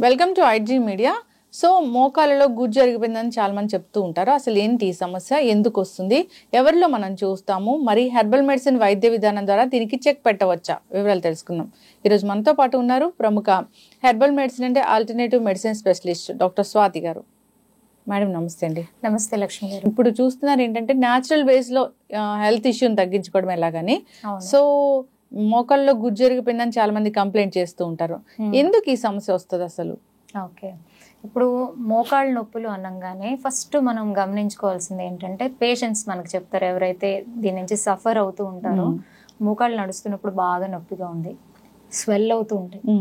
Welcome to IG media. So మోకాళ్ళలో గుజ్జు జరిగిపోయిందని చాలా మంది చెప్తూ ఉంటారు. అసలు ఏంటి ఈ సమస్య, ఎందుకు వస్తుంది, ఎవరిలో మనం చూస్తాము, మరి హెర్బల్ మెడిసిన్ వైద్య విధానం ద్వారా దీనికి చెక్ పెట్టవచ్చా, వివరాలు తెలుసుకుందాం. ఈరోజు మనతో పాటు ఉన్నారు ప్రముఖ హెర్బల్ మెడిసిన్ అంటే alternative medicine specialist doctor Swathi గారు. మేడం నమస్తే అండి. నమస్తే లక్ష్మి గారు. ఇప్పుడు చూస్తున్నారు ఏంటంటే న్యాచురల్ వేస్ లో హెల్త్ ఇష్యూని తగ్గించుకోవడం ఎలాగని. సో మోకాళ్ళలో గుజ్జు జరిగిపోయిందని చాలా మంది కంప్లైంట్ చేస్తూ ఉంటారు. ఎందుకు ఈ సమస్య వస్తుంది అసలు? ఓకే, ఇప్పుడు మోకాళ్ళ నొప్పులు అనగానే ఫస్ట్ మనం గమనించుకోవాల్సింది ఏంటంటే పేషెంట్స్ మనకు చెప్తారు, ఎవరైతే దీని నుంచి సఫర్ అవుతూ ఉంటారో మోకాళ్ళు నడుస్తున్నప్పుడు బాగా నొప్పిగా ఉంది, స్వెల్ అవుతూ ఉంటాయి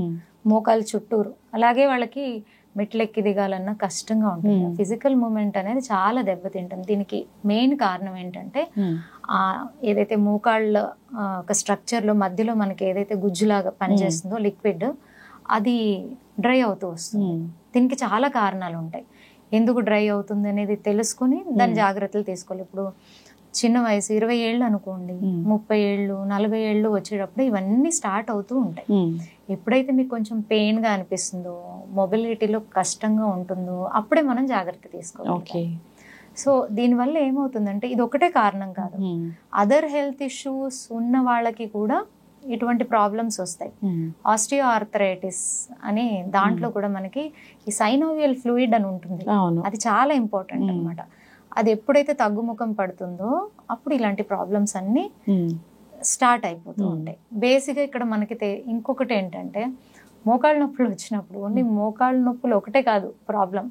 మోకాళ్ళ చుట్టూరు, అలాగే వాళ్ళకి మెట్లెక్కి దిగాలన్నా కష్టంగా ఉంటుంది. ఫిజికల్ మూమెంట్ అనేది చాలా దెబ్బతింటుంది. దీనికి మెయిన్ కారణం ఏంటంటే ఏదైతే మోకాళ్ళ ఒక స్ట్రక్చర్లో మధ్యలో మనకి ఏదైతే గుజ్జులాగా పనిచేస్తుందో లిక్విడ్, అది డ్రై అవుతూ వస్తుంది. దీనికి చాలా కారణాలు ఉంటాయి. ఎందుకు డ్రై అవుతుంది అనేది తెలుసుకుని దాని జాగ్రత్తలు తీసుకోవాలి. ఇప్పుడు చిన్న వయసు 20 ఏళ్ళు అనుకోండి, 30 ఏళ్ళు 40 ఏళ్ళు వచ్చేటప్పుడు ఇవన్నీ స్టార్ట్ అవుతూ ఉంటాయి. ఎప్పుడైతే మీకు కొంచెం పెయిన్గా అనిపిస్తుందో, మొబిలిటీలో కష్టంగా ఉంటుందో అప్పుడే మనం జాగ్రత్త తీసుకోవాలి. సో దీనివల్ల ఏమవుతుందంటే ఇది ఒకటే కారణం కాదు, అదర్ హెల్త్ ఇష్యూస్ ఉన్న వాళ్ళకి కూడా ఇటువంటి ప్రాబ్లమ్స్ వస్తాయి. ఆస్టియో ఆర్థరైటిస్ అని దాంట్లో కూడా మనకి ఈ సైనోవియల్ ఫ్లూయిడ్ అని ఉంటుంది, అది చాలా ఇంపార్టెంట్ అనమాట. అది ఎప్పుడైతే తగ్గుముఖం పడుతుందో అప్పుడు ఇలాంటి ప్రాబ్లమ్స్ అన్ని స్టార్ట్ అయిపోతూ ఉంటాయి. బేసిక్గా ఇక్కడ మనకి ఇంకొకటి ఏంటంటే మోకాళ్ళ నొప్పులు వచ్చినప్పుడు ఓన్లీ మోకాళ్ళ నొప్పులు ఒకటే కాదు ప్రాబ్లం,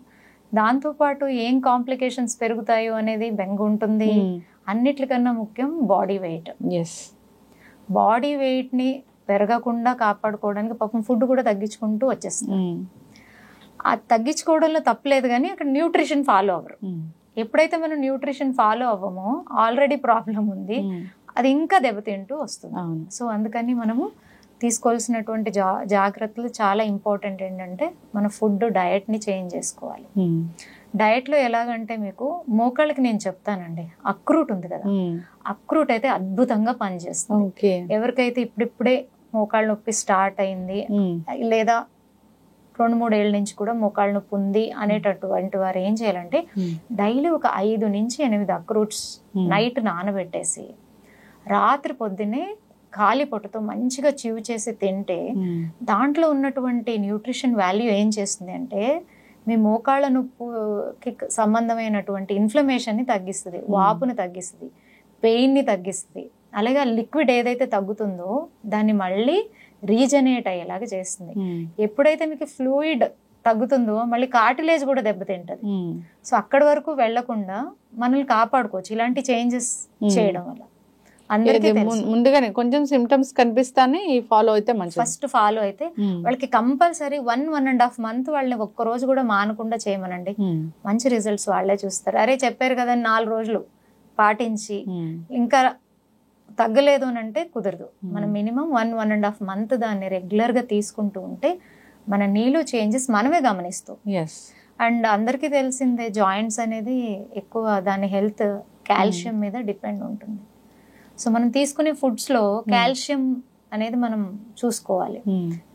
దాంతోపాటు ఏం కాంప్లికేషన్స్ పెరుగుతాయో అనేది బెంగ ఉంటుంది. అన్నిటికన్నా ముఖ్యం బాడీ వెయిట్. బాడీ వెయిట్ని పెరగకుండా కాపాడుకోవడానికి పాపం ఫుడ్ కూడా తగ్గించుకుంటూ వచ్చేస్తుంది. అది తగ్గించుకోవడంలో తప్పలేదు, కానీ అక్కడ న్యూట్రిషన్ ఫాలో అవ్వరు. ఎప్పుడైతే మనం న్యూట్రిషన్ ఫాలో అవ్వమో ఆల్రెడీ ప్రాబ్లం ఉంది, అది ఇంకా దెబ్బతింటూ వస్తుంది. సో అందుకని మనము తీసుకోవాల్సినటువంటి జాగ్రత్తలు చాలా ఇంపార్టెంట్. ఏంటంటే మన ఫుడ్ డయట్ని చేంజ్ చేసుకోవాలి. డయట్లో ఎలాగంటే మీకు మోకాళ్ళకి నేను చెప్తానండి, అక్రూట్ ఉంది కదా, అక్రూట్ అయితే అద్భుతంగా పనిచేస్తుంది. ఎవరికైతే ఇప్పుడిప్పుడే మోకాళ్ళ నొప్పి స్టార్ట్ అయింది లేదా 2-3 ఏళ్ళ నుంచి కూడా మోకాళ్ళ నొప్పి ఉంది అనేటటువంటి వారు ఏం చేయాలంటే డైలీ ఒక 5 నుంచి 8 అక్రూట్స్ నైట్ నానబెట్టేసి రాత్రి పొద్దున్నే ఖాళీ పొట్టతో మంచిగా చివ్ చేసి తింటే దాంట్లో ఉన్నటువంటి న్యూట్రిషన్ వాల్యూ ఏం చేస్తుంది అంటే మీ మోకాళ్ళ నొప్పికి సంబంధమైనటువంటి ఇన్ఫ్లమేషన్ని తగ్గిస్తుంది, వాపుని తగ్గిస్తుంది, పెయిన్ని తగ్గిస్తుంది. అలాగే లిక్విడ్ ఏదైతే తగ్గుతుందో దాన్ని మళ్ళీ రీజనరేట్ అయ్యేలాగా చేస్తుంది. ఎప్పుడైతే మీకు ఫ్లూయిడ్ తగ్గుతుందో మళ్ళీ కార్టిలేజ్ కూడా దెబ్బతింటది. సో అక్కడి వరకు వెళ్లకుండా మనల్ని కాపాడుకోవచ్చు ఇలాంటి చేంజెస్ చేయడం వల్ల. అందరికీ ముందుగానే కొంచెం సిమ్టమ్స్ కనిపిస్తానే ఫాలో అయితే మంచిది. ఫస్ట్ ఫాలో అయితే వాళ్ళకి కంపల్సరీ 1.5 మంత్ వాళ్ళని ఒక్కరోజు కూడా మానకుండా చేయమనండి, మంచి రిజల్ట్స్ వాళ్ళే చూస్తారు. అరే చెప్పారు కదా 4 రోజులు పాటించి ఇంకా తగ్గలేదు అని అంటే కుదరదు. మనం మినిమం 1.5 మంత్ దాన్ని రెగ్యులర్ గా తీసుకుంటూ ఉంటే మన నీళ్ళు చేంజెస్ మనమే గమనిస్తాం. అండ్ అందరికీ తెలిసిందే జాయింట్స్ అనేది ఎక్కువ దాని హెల్త్ కాల్షియం మీద డిపెండ్ ఉంటుంది. సో మనం తీసుకునే ఫుడ్స్ లో కాల్షియం అనేది మనం చూసుకోవాలి.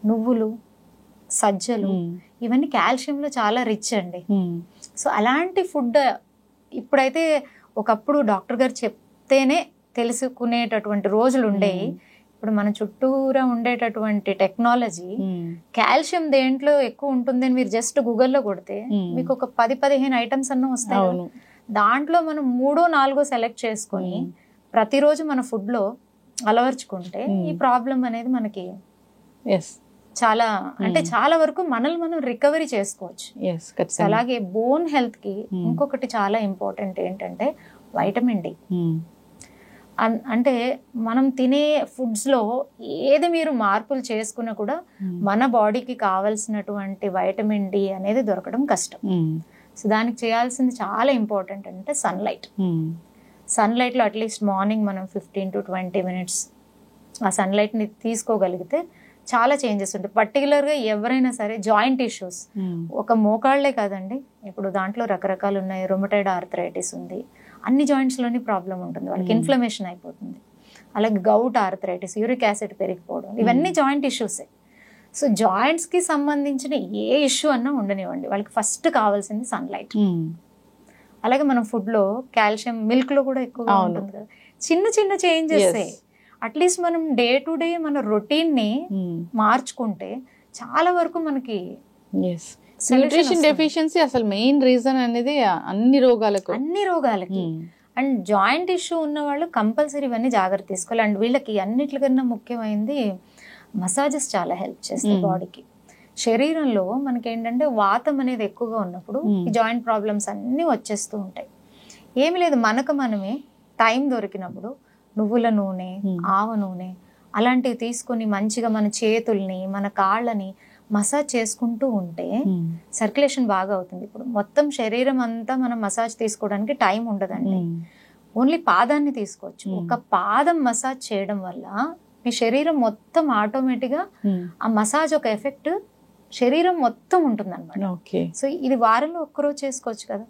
నువ్వులు, సజ్జలు ఇవన్నీ కాల్షియంలో చాలా రిచ్ అండి. సో అలాంటి ఫుడ్ ఇప్పుడైతే ఒకప్పుడు డాక్టర్ గారు చెప్తేనే తెలుసుకునేటటువంటి రోజులు ఉండేవి. ఇప్పుడు మన చుట్టూరా ఉండేటటువంటి టెక్నాలజీ కాల్షియం దేంట్లో ఎక్కువ ఉంటుంది అని మీరు జస్ట్ గూగుల్లో కొడితే మీకు ఒక 10-15 ఐటమ్స్ అన్న వస్తాయి. దాంట్లో మనం 3-4 సెలెక్ట్ చేసుకొని ప్రతిరోజు మన ఫుడ్ లో అలవర్చుకుంటే ఈ ప్రాబ్లం అనేది మనకి చాలా అంటే చాలా వరకు మనల్ని మనం రికవరీ చేసుకోవచ్చు. అలాగే బోన్ హెల్త్ కి ఇంకొకటి చాలా ఇంపార్టెంట్ ఏంటంటే వైటమిన్ డి. అంటే మనం తినే ఫుడ్స్ లో ఏది మీరు మార్పులు చేసుకున్నా కూడా మన బాడీకి కావాల్సినటువంటి వైటమిన్ డి అనేది దొరకడం కష్టం. సో దానికి చేయాల్సింది చాలా ఇంపార్టెంట్ అంటే సన్లైట్. సన్లైట్లో అట్లీస్ట్ మార్నింగ్ మనం 15-20 minutes ఆ సన్లైట్ని తీసుకోగలిగితే చాలా చేంజెస్ ఉంటాయి. పర్టికులర్గా ఎవరైనా సరే జాయింట్ ఇష్యూస్, ఒక మోకాళ్లే కాదండి, ఇప్పుడు దాంట్లో రకరకాలు ఉన్నాయి. రొమటైడ్ ఆర్థరైటిస్ ఉంది, అన్ని జాయింట్స్లోని ప్రాబ్లం ఉంటుంది, వాళ్ళకి ఇన్ఫ్లమేషన్ అయిపోతుంది. అలాగే గౌట్ ఆర్థరైటిస్, యూరిక్ యాసిడ్ పెరిగిపోవడం, ఇవన్నీ జాయింట్ ఇష్యూసే. సో జాయింట్స్ కి సంబంధించిన ఏ ఇష్యూ అన్నా ఉండనివ్వండి, వాళ్ళకి ఫస్ట్ కావాల్సింది సన్లైట్. అలాగే మనం ఫుడ్ లో కాల్షియం మిల్క్ లో కూడా ఎక్కువగా ఉంటుంది కదా. చిన్న చిన్న చేంజెస్ అట్లీస్ట్ మనం డే టు డే మన రొటీన్ ని మార్చుకుంటే చాలా వరకు మనకి న్యూట్రిషన్ డెఫిషియన్సీ అసలు మెయిన్ రీజన్ అనేది అన్ని రోగాలకి. అండ్ జాయింట్ ఇష్యూ ఉన్న వాళ్ళు కంపల్సరీ ఇవన్నీ జాగ్రత్త తీసుకోవాలి. అండ్ వీళ్ళకి అన్నిటికన్నా ముఖ్యమైనది మసాజెస్ చాలా హెల్ప్ చేస్తాయి బాడీకి. శరీరంలో మనకి ఏంటంటే వాతం అనేది ఎక్కువగా ఉన్నప్పుడు ఈ జాయింట్ ప్రాబ్లమ్స్ అన్నీ వచ్చేస్తూ ఉంటాయి. ఏమి లేదు, మనకు మనమే టైం దొరికినప్పుడు నువ్వుల నూనె, ఆవ నూనె అలాంటివి తీసుకొని మంచిగా మన చేతుల్ని మన కాళ్ళని మసాజ్ చేసుకుంటూ ఉంటే సర్క్యులేషన్ బాగా అవుతుంది. ఇప్పుడు మొత్తం శరీరం అంతా మనం మసాజ్ తీసుకోవడానికి టైం ఉండదండి. ఓన్లీ పాదాన్ని తీసుకోవచ్చు. ఒక పాదం మసాజ్ చేయడం వల్ల మీ శరీరం మొత్తం ఆటోమేటిక్గా ఆ మసాజ్ ఒక ఎఫెక్ట్ శరీరం మొత్తం ఉంటుంది అనమాట. సో ఇది వారంలో ఒక్కరోజు చేసుకోవచ్చు కదా.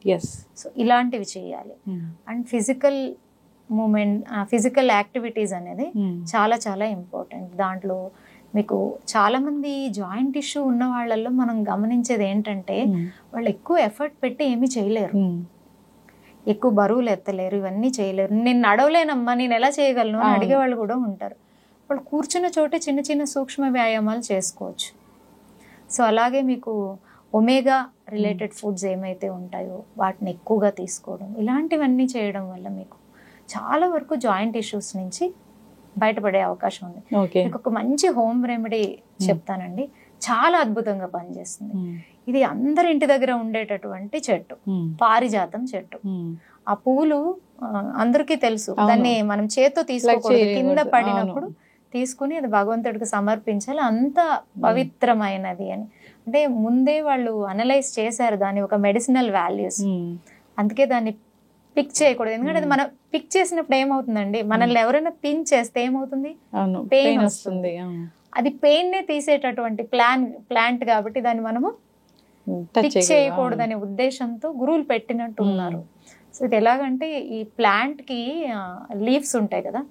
సో ఇలాంటివి చేయాలి. And physical movement, physical activities అనేది చాలా చాలా ఇంపార్టెంట్. దాంట్లో మీకు చాలా మంది జాయింట్ ఇష్యూ ఉన్న వాళ్ళల్లో మనం గమనించేది ఏంటంటే వాళ్ళు ఎక్కువ ఎఫర్ట్ పెట్టి ఏమీ చేయలేరు, ఎక్కువ బరువులు ఎత్తలేరు, ఇవన్నీ చేయలేరు. నేను నడవలేనమ్మా, నేను ఎలా చేయగలను అని అడిగే వాళ్ళు కూడా ఉంటారు. వాళ్ళు కూర్చున్న చోటే చిన్న చిన్న సూక్ష్మ వ్యాయామాలు చేసుకోవచ్చు. సో అలాగే మీకు ఒమేగా రిలేటెడ్ ఫుడ్స్ ఏమైతే ఉంటాయో వాటిని ఎక్కువగా తీసుకోవడం, ఇలాంటివన్నీ చేయడం వల్ల మీకు చాలా వరకు జాయింట్ ఇష్యూస్ నుంచి బయటపడే అవకాశం ఉంది. మీకు ఒక మంచి హోమ్ రెమెడీ చెప్తానండి, చాలా అద్భుతంగా పనిచేస్తుంది. ఇది అందరి ఇంటి దగ్గర ఉండేటటువంటి చెట్టు, పారిజాతం చెట్టు. ఆ పువ్వులు అందరికీ తెలుసు, దాన్ని మనం చేత్తో తీసుకోకూడదు, కింద పడినప్పుడు తీసుకుని అది భగవంతుడికి సమర్పించాలి, అంత పవిత్రమైనది అని. అంటే ముందే వాళ్ళు అనలైజ్ చేశారు దాని ఒక మెడిసినల్ వాల్యూస్. అందుకే దాన్ని పిక్ చేయకూడదు. ఎందుకంటే అది మనం పిక్ చేసినప్పుడు ఏమవుతుందండి, మనల్ని ఎవరైనా పిన్ చేస్తే ఏమవుతుంది, పెయిన్ వస్తుంది. అది పెయిన్ నే తీసేటటువంటి ప్లాంట్ కాబట్టి దాన్ని మనము పిక్ చేయకూడదనే ఉద్దేశంతో గురువులు పెట్టినట్టు ఉన్నారు. సో ఇది ఎలాగంటే ఈ ప్లాంట్ కి లీవ్స్ ఉంటాయి కదా,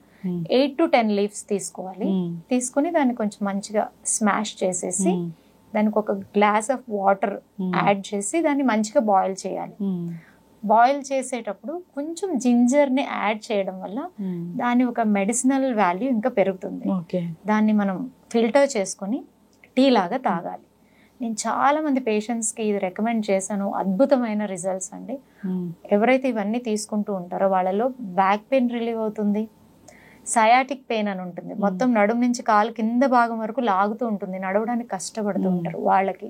8 to 10 లీవ్స్ తీసుకోవాలి. తీసుకుని దాన్ని కొంచెం మంచిగా స్మాష్ చేసేసి దానికి ఒక గ్లాస్ ఆఫ్ వాటర్ యాడ్ చేసి దాన్ని మంచిగా బాయిల్ చేయాలి. బాయిల్ చేసేటప్పుడు కొంచెం జింజర్ ని యాడ్ చేయడం వల్ల దాని ఒక మెడిసినల్ వాల్యూ ఇంకా పెరుగుతుంది. దాన్ని మనం ఫిల్టర్ చేసుకొని టీ లాగా తాగాలి. నేను చాలా మంది పేషెంట్స్ కి ఇది రికమెండ్ చేశాను, అద్భుతమైన రిజల్ట్స్ అండి. ఎవరైతే ఇవన్నీ తీసుకుంటూ ఉంటారో వాళ్ళలో బ్యాక్ పెయిన్ రిలీవ్ అవుతుంది, సయాటిక్ పెయిన్ అని ఉంటుంది, మొత్తం నడుము నుంచి కాలు కింద భాగం వరకు లాగుతూ ఉంటుంది, నడవడానికి కష్టపడుతూ ఉంటారు వాళ్ళకి.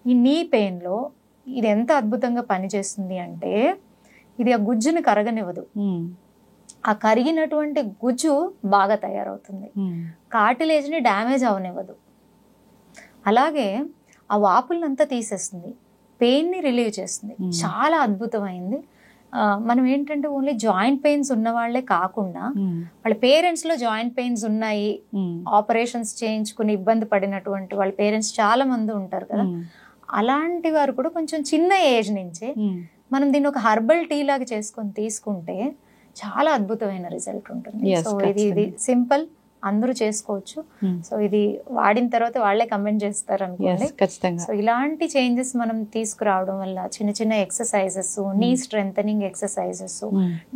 ఈ నీ పెయిన్ లో ఇది ఎంత అద్భుతంగా పనిచేస్తుంది అంటే ఇది ఆ గుజ్జుని కరగనివ్వదు, ఆ కరిగినటువంటి గుజ్జు బాగా తయారవుతుంది, కార్టిలేజ్ ని డ్యామేజ్ అవనివ్వదు, అలాగే ఆ వాపులంతా తీసేస్తుంది, పెయిన్ ని రిలీవ్ చేస్తుంది. చాలా అద్భుతమైంది. మనం ఏంటంటే ఓన్లీ జాయింట్ పెయిన్స్ ఉన్న వాళ్ళే కాకుండా వాళ్ళ పేరెంట్స్ లో జాయింట్ పెయిన్స్ ఉన్నాయి, ఆపరేషన్స్ చేయించుకుని ఇబ్బంది పడినటువంటి వాళ్ళ పేరెంట్స్ చాలా మంది ఉంటారు కదా, అలాంటి వారు కూడా కొంచెం చిన్న ఏజ్ నుంచే మనం దీన్ని ఒక హర్బల్ టీ లాగా చేసుకొని తీసుకుంటే చాలా అద్భుతమైన రిజల్ట్ ఉంటుంది. సో ఇది సింపుల్, అందరూ చేసుకోవచ్చు. సో ఇది వాడిన తర్వాత వాళ్ళే కమెంట్ చేస్తారు అనుకోండి. సో ఇలాంటి చేంజెస్ మనం తీసుకురావడం వల్ల చిన్న చిన్న ఎక్సర్సైజెస్, నీ స్ట్రెంథనింగ్ ఎక్సర్సైజెస్,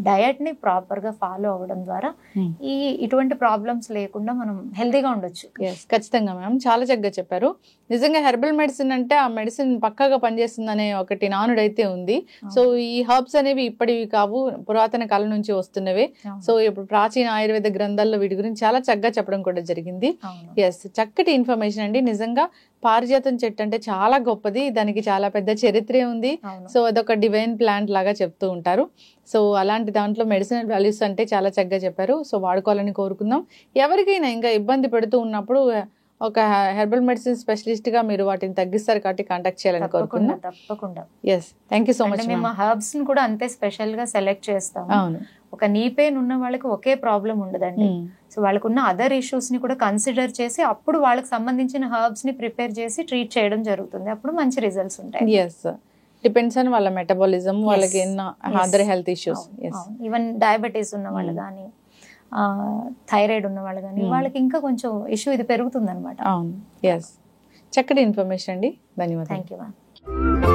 డయట్ ని ప్రాపర్ గా ఫాలో అవ్వడం ద్వారా ఇటువంటి ప్రాబ్లమ్స్ లేకుండా మనం హెల్తీగా ఉండొచ్చు. ఖచ్చితంగా మ్యామ్, చాలా చక్కగా చెప్పారు. నిజంగా హెర్బల్ మెడిసిన్ అంటే ఆ మెడిసిన్ పక్కాగా పనిచేస్తుందనే ఒకటి నానుడైతే ఉంది. సో ఈ హర్బ్స్ అనేవి ఇప్పటివి కావు, పురాతన కాలం నుంచి వస్తున్నవే. సో ఇప్పుడు ప్రాచీన ఆయుర్వేద గ్రంథాల్లో వీటి గురించి చాలా చక్కగా చెప్పడం కూడా జరిగింది. ఎస్, చక్కటి ఇన్ఫర్మేషన్ అండి. నిజంగా పారిజాతం చెట్టు అంటే చాలా గొప్పది, దానికి చాలా పెద్ద చరిత్రే ఉంది. సో అదొక డివైన్ ప్లాంట్ లాగా చెప్తూ ఉంటారు. సో అలాంటి దాంట్లో మెడిసినల్ వాల్యూస్ అంటే చాలా చక్కగా చెప్పారు. సో వాడుకోవాలని కోరుకుందాం. ఎవరికైనా ఇంకా ఇబ్బంది పెడుతూ ఉన్నప్పుడు ఒక హెర్బల్ మెడిసిన్ స్పెషలిస్ట్ గా మీరు వాటిని తగ్గిస్తారు కాబట్టి కాంటాక్ట్ చేయాలని కోరుకుంటున్నాం. తప్పకుండా. Yes, thank you so much. మేము హర్బ్స్ ని కూడా అంతే స్పెషల్ గా సెలెక్ట్ చేస్తాం. అవును, ఒక నీ పెయిన్ ఉన్న వాళ్ళకి ఒకే ప్రాబ్లం ఉండదండి. సో వాళ్ళకు ఉన్న అదర్ ఇష్యూస్ ని కూడా కన్సిడర్ చేసి అప్పుడు వాళ్ళకి సంబంధించిన హర్బ్స్ ని ప్రిపేర్ చేసి ట్రీట్ చేయడం జరుగుతుంది. అప్పుడు మంచి రిజల్ట్స్ ఉంటాయి. ఎస్, డిపెండ్స్ ఆన్ వాళ్ళ మెటబాలిజం, వాళ్ళకి ఎన్నో other health issues. Even diabetes ఉన్న వాళ్ళు కానీ, థైరాయిడ్ ఉన్న వాళ్ళు కానీ, వాళ్ళకి ఇంకా కొంచెం ఇష్యూ ఇది పెరుగుతుంది అనమాట. అవును. ఎస్, చక్కటి ఇన్ఫర్మేషన్ అండి. ధన్యవాదాలు. Thank you ma'am.